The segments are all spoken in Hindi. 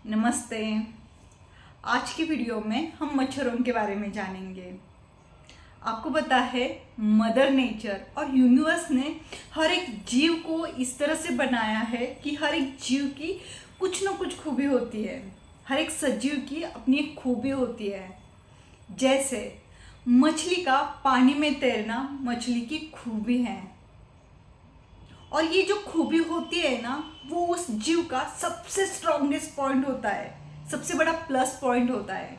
नमस्ते। आज की वीडियो में हम मच्छरों के बारे में जानेंगे। आपको पता है मदर नेचर और यूनिवर्स ने हर एक जीव को इस तरह से बनाया है कि हर एक जीव की कुछ न कुछ खूबी होती है। हर एक सजीव की अपनी एक खूबी होती है। जैसे मछली का पानी में तैरना मछली की खूबी है, और ये जो खूबी होती है ना, वो उस जीव का सबसे स्ट्रॉन्गेस्ट पॉइंट होता है, सबसे बड़ा प्लस पॉइंट होता है।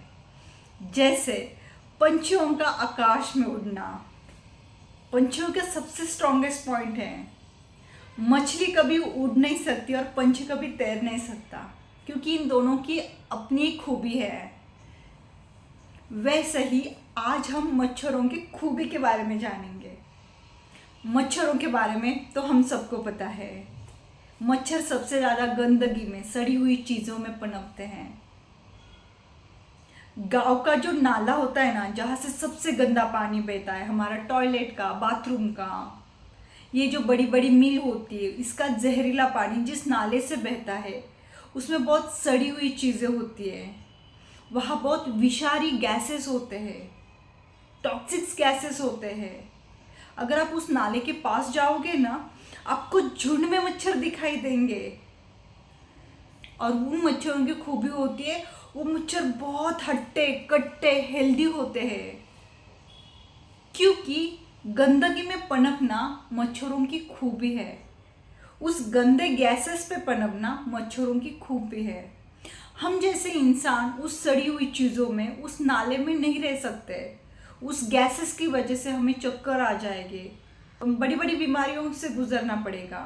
जैसे पंछियों का आकाश में उड़ना पंछियों का सबसे स्ट्रॉन्गेस्ट पॉइंट है। मछली कभी उड़ नहीं सकती और पंछी कभी तैर नहीं सकता, क्योंकि इन दोनों की अपनी खूबी है। वैसे ही आज हम मच्छरों की खूबी के बारे में जानेंगे। मच्छरों के बारे में तो हम सबको पता है, मच्छर सबसे ज़्यादा गंदगी में, सड़ी हुई चीज़ों में पनपते हैं। गांव का जो नाला होता है ना, जहाँ से सबसे गंदा पानी बहता है, हमारा टॉयलेट का, बाथरूम का, ये जो बड़ी बड़ी मिल होती है, इसका जहरीला पानी जिस नाले से बहता है, उसमें बहुत सड़ी हुई चीज़ें होती है। वहाँ बहुत विषारी गैसेस होते हैं, टॉक्सिक्स गैसेस होते हैं। अगर आप उस नाले के पास जाओगे ना, आपको झुंड में मच्छर दिखाई देंगे। और उन मच्छरों की खूबी होती है, वो मच्छर बहुत हट्टे कट्टे हेल्दी होते हैं, क्योंकि गंदगी में पनपना मच्छरों की खूबी है। उस गंदे गैसेस पे पनपना मच्छरों की खूबी है। हम जैसे इंसान उस सड़ी हुई चीज़ों में, उस नाले में नहीं रह सकते। उस गैसेस की वजह से हमें चक्कर आ जाएंगे, बड़ी बड़ी बीमारियों से गुजरना पड़ेगा।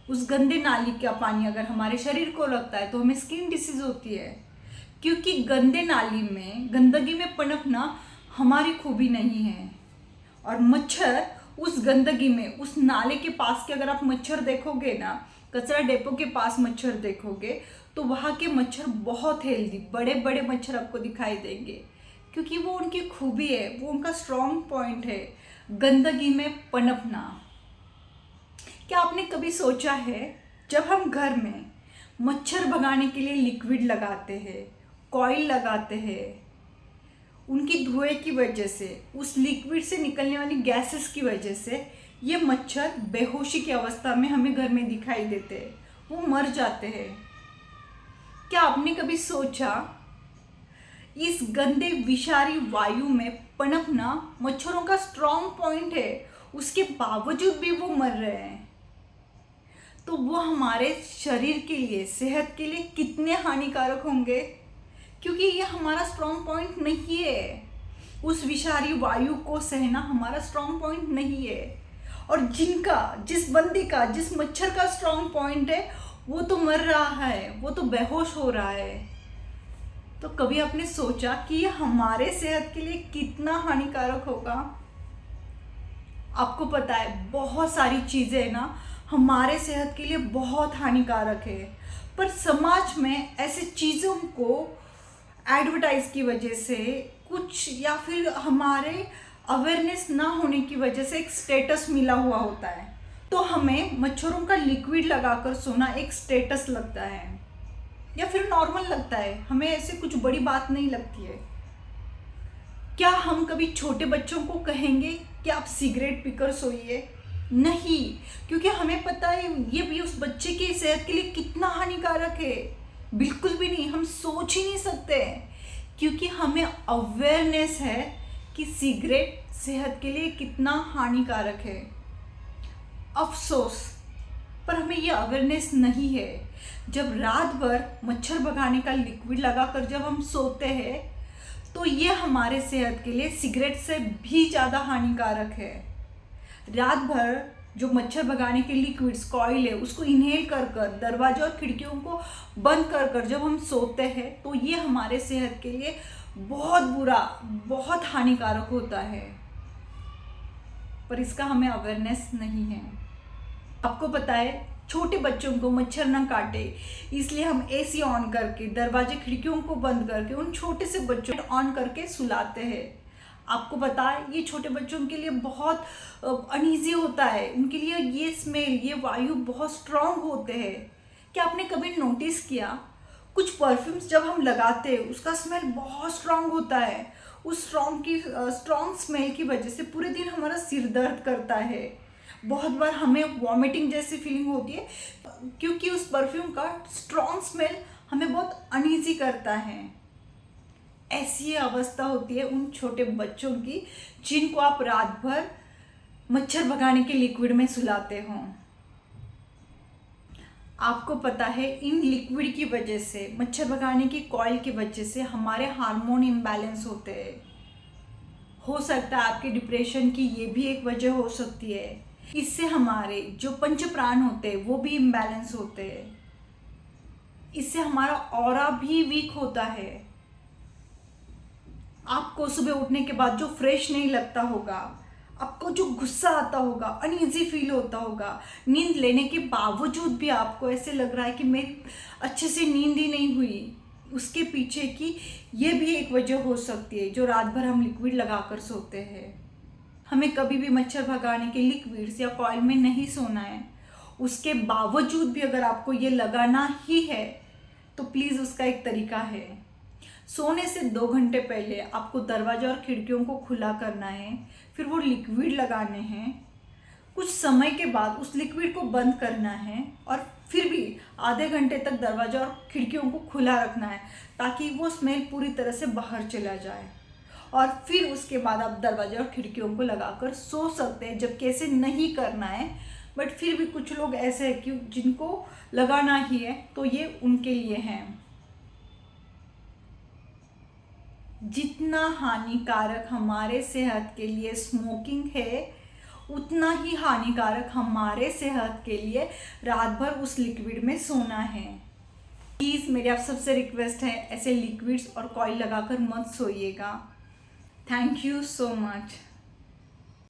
उस गंदे नाली का पानी अगर हमारे शरीर को लगता है तो हमें स्किन डिसीज होती है, क्योंकि गंदे नाली में, गंदगी में पनपना हमारी खूबी नहीं है। और मच्छर उस गंदगी में, उस नाले के पास के अगर आप मच्छर देखोगे ना, कचरा डेपो के पास मच्छर देखोगे, तो वहाँ के मच्छर बहुत हेल्दी, बड़े बड़े मच्छर आपको दिखाई देंगे, क्योंकि वो उनकी खूबी है, वो उनका स्ट्रॉन्ग पॉइंट है, गंदगी में पनपना। क्या आपने कभी सोचा है, जब हम घर में मच्छर भगाने के लिए लिक्विड लगाते हैं, कॉइल लगाते हैं, उनकी धुएं की वजह से, उस लिक्विड से निकलने वाली गैसेस की वजह से ये मच्छर बेहोशी की अवस्था में हमें घर में दिखाई देते हैं, वो मर जाते हैं। क्या आपने कभी सोचा, इस गंदे विषारी वायु में पनपना मच्छरों का स्ट्रॉन्ग पॉइंट है, उसके बावजूद भी वो मर रहे हैं, तो वो हमारे शरीर के लिए, सेहत के लिए कितने हानिकारक होंगे, क्योंकि ये हमारा स्ट्रॉन्ग पॉइंट नहीं है। उस विषारी वायु को सहना हमारा स्ट्रॉन्ग पॉइंट नहीं है। और जिनका, जिस बंदी का, जिस मच्छर का स्ट्रॉन्ग पॉइंट है, वो तो मर रहा है, वो तो बेहोश हो रहा है। तो कभी आपने सोचा कि ये हमारे सेहत के लिए कितना हानिकारक होगा? आपको पता है बहुत सारी चीज़ें ना हमारे सेहत के लिए बहुत हानिकारक है, पर समाज में ऐसे चीज़ों को एडवर्टाइज की वजह से कुछ, या फिर हमारे अवेयरनेस ना होने की वजह से एक स्टेटस मिला हुआ होता है। तो हमें मच्छरों का लिक्विड लगाकर सोना एक स्टेटस लगता है, या फिर नॉर्मल लगता है, हमें ऐसे कुछ बड़ी बात नहीं लगती है। क्या हम कभी छोटे बच्चों को कहेंगे कि आप सिगरेट पीकर सोइए? नहीं, क्योंकि हमें पता है ये भी उस बच्चे की सेहत के लिए कितना हानिकारक है। बिल्कुल भी नहीं, हम सोच ही नहीं सकते, क्योंकि हमें अवेयरनेस है कि सिगरेट सेहत के लिए कितना हानिकारक है। अफसोस, पर हमें ये अवेयरनेस नहीं है। जब रात भर मच्छर भगाने का लिक्विड लगाकर जब हम सोते हैं, तो ये हमारे सेहत के लिए सिगरेट से भी ज़्यादा हानिकारक है। रात भर जो मच्छर भगाने के लिक्विड्स, कॉइल है, उसको इनहेल कर कर, दरवाजे और खिड़कियों को बंद कर कर जब हम सोते हैं, तो ये हमारे सेहत के लिए बहुत बुरा, बहुत हानिकारक होता है, पर इसका हमें अवेयरनेस नहीं है। आपको पता है छोटे बच्चों को मच्छर ना काटे, इसलिए हम एसी ऑन करके, दरवाजे खिड़कियों को बंद करके, उन छोटे से बच्चों को ऑन करके सुलाते हैं। आपको पता है ये छोटे बच्चों के लिए बहुत अनईजी होता है, उनके लिए ये स्मेल, ये वायु बहुत स्ट्रांग होते हैं। क्या आपने कभी नोटिस किया, कुछ परफ्यूम्स जब हम लगाते हैं उसका स्मेल बहुत स्ट्रांग होता है। उस स्ट्रांग स्मेल की वजह से पूरे दिन हमारा सिर दर्द करता है। बहुत बार हमें वॉमिटिंग जैसी फीलिंग होती है क्योंकि उस परफ्यूम का स्ट्रांग स्मेल हमें बहुत अनईजी करता है। ऐसी अवस्था होती है उन छोटे बच्चों की जिनको आप रात भर मच्छर भगाने के लिक्विड में सुलाते हो। आपको पता है इन लिक्विड की वजह से, मच्छर भगाने की कॉइल की वजह से हमारे हार्मोन इम्बैलेंस होते हैं। हो सकता है आपके डिप्रेशन की ये भी एक वजह हो सकती है। इससे हमारे जो पंच प्राण होते हैं वो भी इम्बैलेंस होते हैं। इससे हमारा ऑरा भी वीक होता है। आपको सुबह उठने के बाद जो फ्रेश नहीं लगता होगा, आपको जो गुस्सा आता होगा, अनईजी फील होता होगा, नींद लेने के बावजूद भी आपको ऐसे लग रहा है कि मेरी अच्छे से नींद ही नहीं हुई, उसके पीछे की ये भी एक वजह हो सकती है जो रात भर हम लिक्विड लगाकर सोते हैं। हमें कभी भी मच्छर भगाने के लिक्विड्स या कॉइल में नहीं सोना है। उसके बावजूद भी अगर आपको ये लगाना ही है तो प्लीज़ उसका एक तरीका है। सोने से 2 घंटे पहले आपको दरवाजा और खिड़कियों को खुला करना है, फिर वो लिक्विड लगाने हैं। कुछ समय के बाद उस लिक्विड को बंद करना है और फिर भी आधे घंटे तक दरवाजा और खिड़कियों को खुला रखना है ताकि वो स्मेल पूरी तरह से बाहर चला जाए। और फिर उसके बाद आप दरवाजा और खिड़कियों को लगाकर सो सकते हैं, जबकि ऐसे नहीं करना है। बट फिर भी कुछ लोग ऐसे हैं कि जिनको लगाना ही है तो ये उनके लिए हैं। जितना हानिकारक हमारे सेहत के लिए स्मोकिंग है, उतना ही हानिकारक हमारे सेहत के लिए रात भर उस लिक्विड में सोना है। प्लीज़ मेरी आप सबसे रिक्वेस्ट है, ऐसे लिक्विड्स और कॉइल लगाकर मत सोइएगा। Thank you so much.